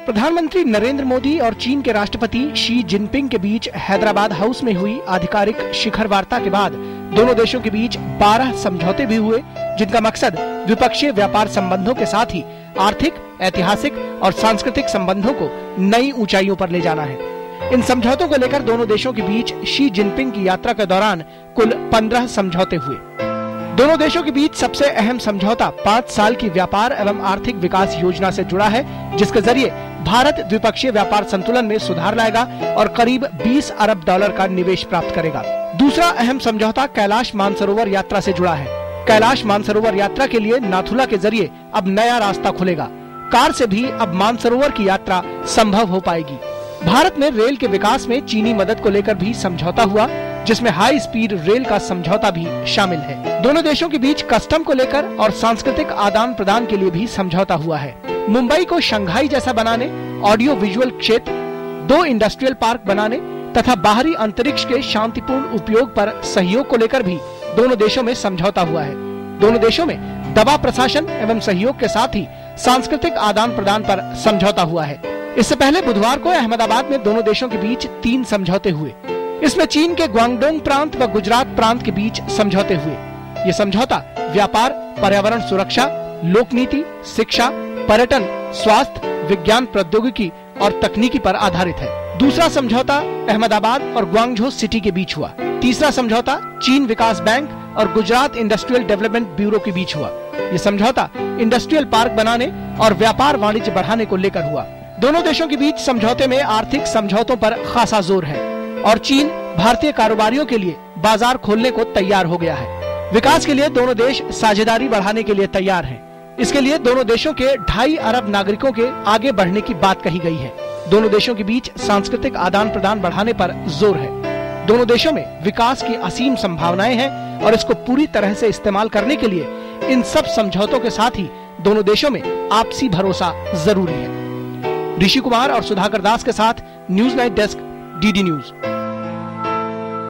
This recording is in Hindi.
प्रधानमंत्री नरेंद्र मोदी और चीन के राष्ट्रपति शी जिनपिंग के बीच हैदराबाद हाउस में हुई आधिकारिक शिखर वार्ता के बाद दोनों देशों के बीच 12 समझौते भी हुए, जिनका मकसद द्विपक्षीय व्यापार संबंधों के साथ ही आर्थिक, ऐतिहासिक और सांस्कृतिक संबंधों को नई ऊंचाइयों पर ले जाना है। इन समझौतों को लेकर दोनों देशों के बीच शी जिनपिंग की यात्रा के दौरान कुल 15 समझौते हुए। दोनों देशों के बीच सबसे अहम समझौता 5 साल की व्यापार एवं आर्थिक विकास योजना से जुड़ा है, जिसके जरिए भारत द्विपक्षीय व्यापार संतुलन में सुधार लाएगा और करीब 20 अरब डॉलर का निवेश प्राप्त करेगा। दूसरा अहम समझौता कैलाश मानसरोवर यात्रा से जुड़ा है। कैलाश मानसरोवर यात्रा के लिए नाथुला के जरिए अब नया रास्ता खुलेगा। कार से भी अब मानसरोवर की यात्रा संभव हो पाएगी। भारत में रेल के विकास में चीनी मदद को लेकर भी समझौता हुआ, जिसमें हाई स्पीड रेल का समझौता भी शामिल है। दोनों देशों के बीच कस्टम को लेकर और सांस्कृतिक आदान प्रदान के लिए भी समझौता हुआ है। मुंबई को शंघाई जैसा बनाने, ऑडियो विजुअल क्षेत्र, 2 इंडस्ट्रियल पार्क बनाने तथा बाहरी अंतरिक्ष के शांतिपूर्ण उपयोग पर सहयोग को लेकर भी दोनों देशों में समझौता हुआ है। दोनों देशों में दवा प्रशासन एवं सहयोग के साथ ही सांस्कृतिक आदान प्रदान पर समझौता हुआ है। इससे पहले बुधवार को अहमदाबाद में दोनों देशों के बीच 3 समझौते हुए। इसमें चीन के ग्वांगडोंग प्रांत व गुजरात प्रांत के बीच समझौते हुए। ये समझौता व्यापार, पर्यावरण सुरक्षा, लोक नीति, शिक्षा, पर्यटन, स्वास्थ्य, विज्ञान प्रौद्योगिकी और तकनीकी पर आधारित है। दूसरा समझौता अहमदाबाद और ग्वांगझो सिटी के बीच हुआ। तीसरा समझौता चीन विकास बैंक और गुजरात इंडस्ट्रियल डेवलपमेंट ब्यूरो के बीच हुआ। ये समझौता इंडस्ट्रियल पार्क बनाने और व्यापार वाणिज्य बढ़ाने को लेकर हुआ। दोनों देशों के बीच समझौते में आर्थिक समझौतों पर खासा जोर है और चीन भारतीय कारोबारियों के लिए बाजार खोलने को तैयार हो गया है। विकास के लिए दोनों देश साझेदारी बढ़ाने के लिए तैयार हैं। इसके लिए दोनों देशों के 2.5 अरब नागरिकों के आगे बढ़ने की बात कही गई है। दोनों देशों के बीच सांस्कृतिक आदान प्रदान बढ़ाने पर जोर है। दोनों देशों में विकास की असीम संभावनाएं हैं और इसको पूरी तरह से इस्तेमाल करने के लिए इन सब समझौतों के साथ ही दोनों देशों में आपसी भरोसा जरूरी है। ऋषि कुमार और सुधाकर दास के साथ news night desk, DD news.